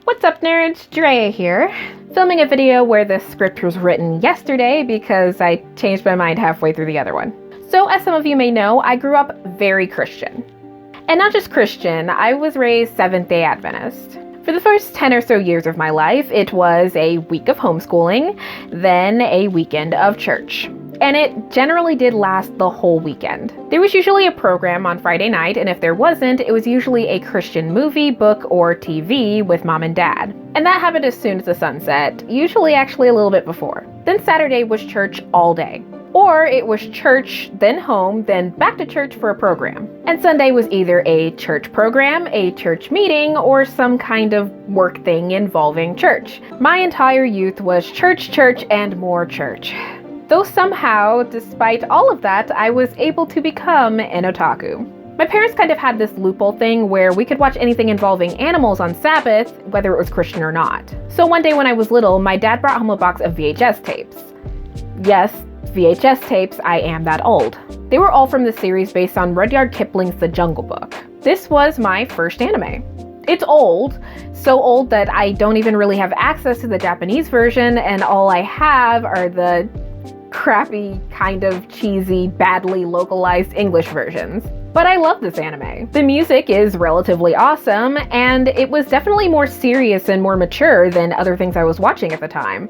What's up, nerds? Drea here, filming a video where the script was written yesterday because I changed my mind halfway through the other one. So, as some of you may know, I grew up very Christian. And not just Christian, I was raised Seventh-day Adventist. For the first 10 or so years of my life, it was a week of homeschooling, then a weekend of church. And it generally did last the whole weekend. There was usually a program on Friday night, and if there wasn't, it was usually a Christian movie, book, or TV with mom and dad. And that happened as soon as the sun set, usually actually a little bit before. Then Saturday was church all day. Or it was church, then home, then back to church for a program. And Sunday was either a church program, a church meeting, or some kind of work thing involving church. My entire youth was church, and more church. Though somehow, despite all of that, I was able to become an otaku. My parents kind of had this loophole thing where we could watch anything involving animals on Sabbath, whether it was Christian or not. So one day when I was little, my dad brought home a box of VHS tapes. Yes, VHS tapes, I am that old. They were all from the series based on Rudyard Kipling's The Jungle Book. This was my first anime. It's old, so old that I don't even really have access to the Japanese version, and all I have are the crappy, kind of cheesy, badly localized English versions. But I love this anime. The music is relatively awesome, and it was definitely more serious and more mature than other things I was watching at the time,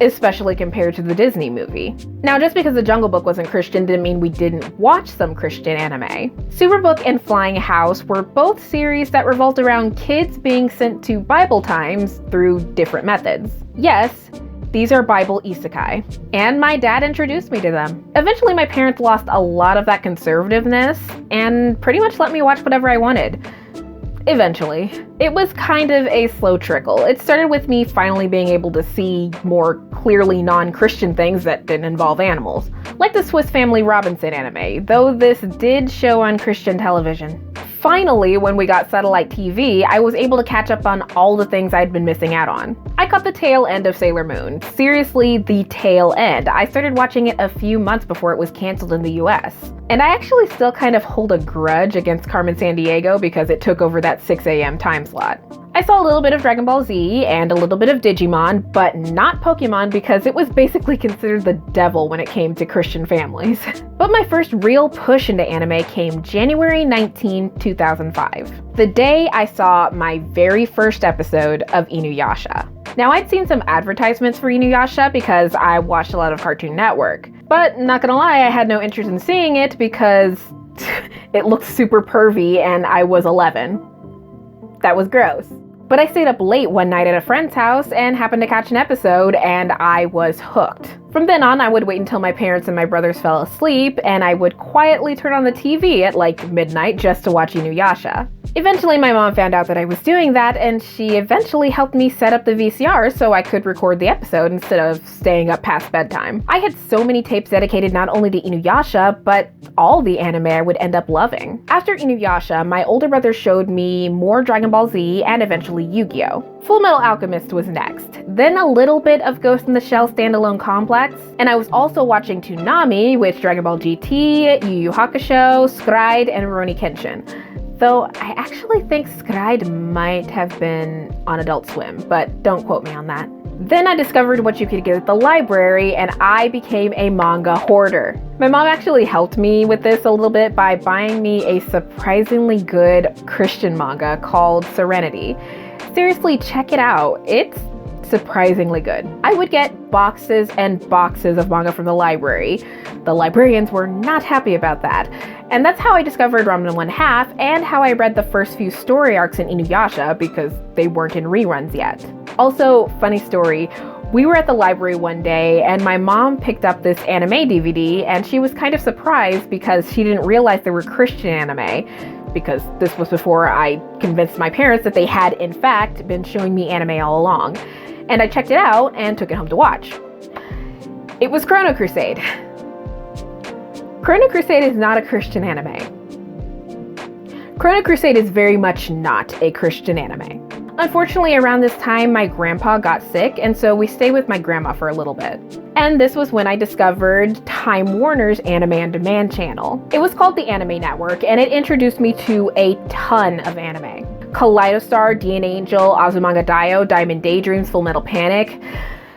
especially compared to the Disney movie. Now, just because The Jungle Book wasn't Christian didn't mean we didn't watch some Christian anime. Superbook and Flying House were both series that revolved around kids being sent to Bible times through different methods. Yes, these are Bible isekai, and my dad introduced me to them. Eventually, my parents lost a lot of that conservativeness and pretty much let me watch whatever I wanted. Eventually. It was kind of a slow trickle. It started with me finally being able to see more clearly non-Christian things that didn't involve animals, like the Swiss Family Robinson anime, though this did show on Christian television. Finally, when we got satellite TV, I was able to catch up on all the things I'd been missing out on. I caught the tail end of Sailor Moon. Seriously, the tail end. I started watching it a few months before it was canceled in the US. And I actually still kind of hold a grudge against Carmen Sandiego because it took over that 6 a.m. time slot. I saw a little bit of Dragon Ball Z and a little bit of Digimon, but not Pokemon because it was basically considered the devil when it came to Christian families. But my first real push into anime came January 19, 2005. The day I saw my very first episode of Inuyasha. Now, I'd seen some advertisements for Inuyasha because I watched a lot of Cartoon Network. But not gonna lie, I had no interest in seeing it because it looked super pervy and I was 11. That was gross. But I stayed up late one night at a friend's house and happened to catch an episode, and I was hooked. From then on, I would wait until my parents and my brothers fell asleep, and I would quietly turn on the TV at like midnight just to watch Inuyasha. Eventually, my mom found out that I was doing that, and she eventually helped me set up the VCR so I could record the episode instead of staying up past bedtime. I had so many tapes dedicated not only to Inuyasha, but all the anime I would end up loving. After Inuyasha, my older brother showed me more Dragon Ball Z and eventually Yu-Gi-Oh! Fullmetal Alchemist was next, then a little bit of Ghost in the Shell standalone complex, and I was also watching Toonami with Dragon Ball GT, Yu Yu Hakusho, Scride, and Rurouni Kenshin. Though I actually think Scride might have been on Adult Swim, but don't quote me on that. Then I discovered what you could get at the library, and I became a manga hoarder. My mom actually helped me with this a little bit by buying me a surprisingly good Christian manga called Serenity. Seriously, check it out. It's surprisingly good. I would get boxes and boxes of manga from the library. The librarians were not happy about that. And that's how I discovered Ramen 1/2 and how I read the first few story arcs in Inuyasha because they weren't in reruns yet. Also, funny story, we were at the library one day and my mom picked up this anime DVD and she was kind of surprised because she didn't realize there were Christian anime, because this was before I convinced my parents that they had in fact been showing me anime all along. And I checked it out and took it home to watch. It was Chrono Crusade. Chrono Crusade is not a Christian anime. Chrono Crusade is very much not a Christian anime. Unfortunately, around this time, my grandpa got sick, and so we stayed with my grandma for a little bit. And this was when I discovered Time Warner's Anime on Demand channel. It was called the Anime Network, and it introduced me to a ton of anime. Kaleidostar, Dean Angel, Azumanga Daioh, Diamond Daydreams, Full Metal Panic,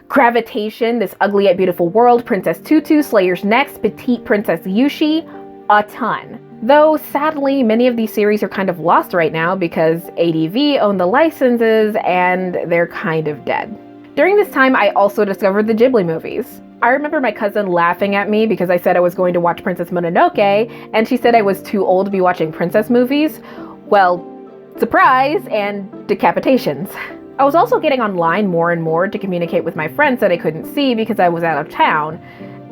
Gravitation, This Ugly Yet Beautiful World, Princess Tutu, Slayer's Next, Petite Princess Yushi, a ton. Though sadly, many of these series are kind of lost right now because ADV own the licenses and they're kind of dead. During this time, I also discovered the Ghibli movies. I remember my cousin laughing at me because I said I was going to watch Princess Mononoke, and she said I was too old to be watching princess movies. Well, surprise and decapitations. I was also getting online more and more to communicate with my friends that I couldn't see because I was out of town,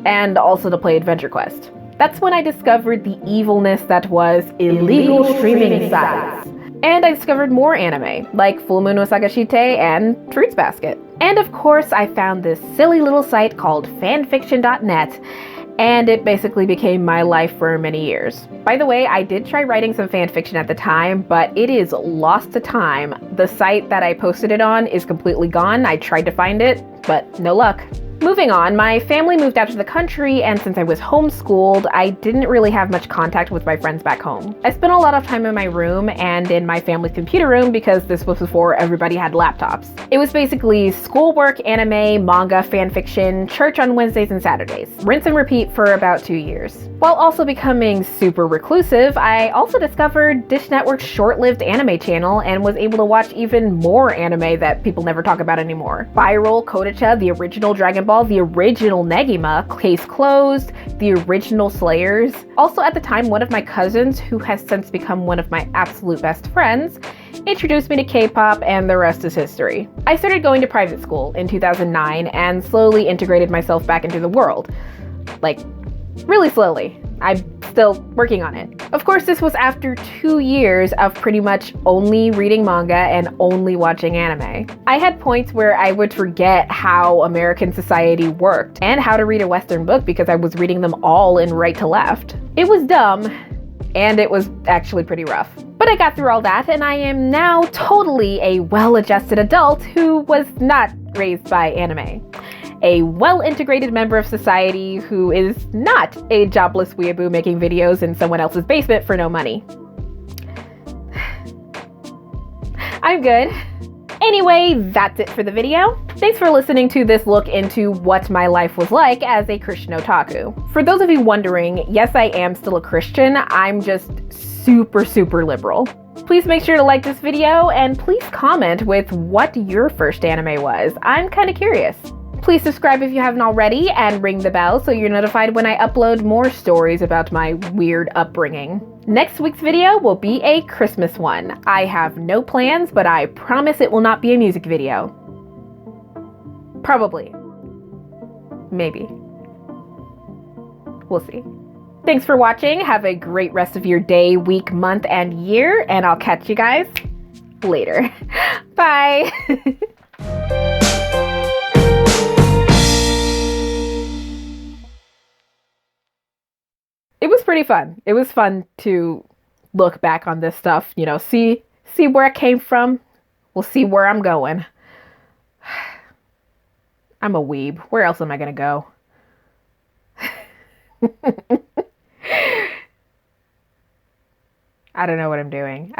and also to play Adventure Quest. That's when I discovered the evilness that was illegal streaming sites. And I discovered more anime, like Full Moon no Sagashite and Fruits Basket. And of course, I found this silly little site called fanfiction.net, and it basically became my life for many years. By the way, I did try writing some fanfiction at the time, but it is lost to time. The site that I posted it on is completely gone. I tried to find it, but no luck. Moving on, my family moved out to the country, and since I was homeschooled, I didn't really have much contact with my friends back home. I spent a lot of time in my room and in my family's computer room because this was before everybody had laptops. It was basically schoolwork, anime, manga, fanfiction, church on Wednesdays and Saturdays. Rinse and repeat for about 2 years. While also becoming super reclusive, I also discovered Dish Network's short-lived anime channel and was able to watch even more anime that people never talk about anymore. Spiral, Kodacha, the original Dragon Ball, the original Negima, Case Closed, the original Slayers. Also at the time, one of my cousins, who has since become one of my absolute best friends, introduced me to K-pop, and the rest is history. I started going to private school in 2009 and slowly integrated myself back into the world. Like, really slowly. I'm still working on it. Of course, this was after 2 years of pretty much only reading manga and only watching anime. I had points where I would forget how American society worked and how to read a Western book because I was reading them all in right to left. It was dumb, and it was actually pretty rough. But I got through all that, and I am now totally a well-adjusted adult who was not raised by anime. A well-integrated member of society who is not a jobless weeaboo making videos in someone else's basement for no money. I'm good. Anyway, that's it for the video. Thanks for listening to this look into what my life was like as a Christian otaku. For those of you wondering, yes, I am still a Christian. I'm just super liberal. Please make sure to like this video and please comment with what your first anime was. I'm kind of curious. Please subscribe if you haven't already and ring the bell so you're notified when I upload more stories about my weird upbringing. Next week's video will be a Christmas one. I have no plans, but I promise it will not be a music video. Probably. Maybe. We'll see. Thanks for watching. Have a great rest of your day, week, month, and year, and I'll catch you guys later. Bye. It was pretty fun. It was fun to look back on this stuff, you know, see where I came from. We'll see where I'm going. I'm a weeb. Where else am I gonna go? I don't know what I'm doing.